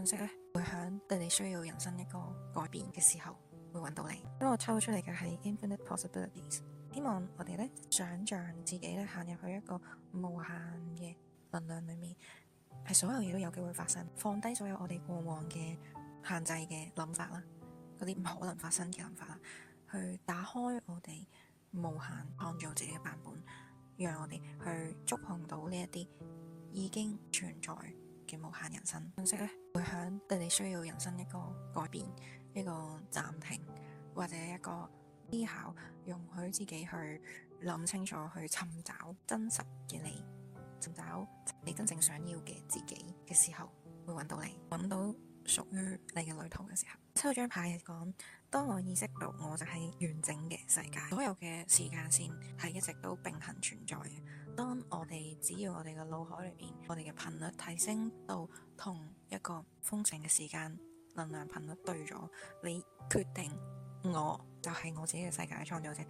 信息咧會響你需要人生一個改變嘅時候會揾到你。咁我抽出嚟嘅係 Infinite Possibilities， 希望我哋咧想像自己咧行入去一個無限嘅能量裏面，係所有嘢都有機會發生，放低所有我哋過往嘅限制嘅諗法啦，嗰啲唔可能發生嘅諗法啦，去打開我哋無限創造自己嘅版本，讓我哋去觸碰到呢一啲已經存在嘅無限人生。信息咧會響你需要人生一個改變，一個暫停，或者一個思考，容許自己去諗清楚，去尋找真實嘅你，尋找你真正想要嘅自己嘅時候，會揾到你，揾到屬於你嘅旅途嘅時候。抽張牌係講，當我意識到我就係完整嘅世界，所有嘅時間線係一直都並行存在嘅。當我哋只要我哋嘅腦海裏面，我哋嘅頻率提升到同一個豐盛嘅時間能量頻率對咗，你決定我就係我自己嘅世界嘅創造者。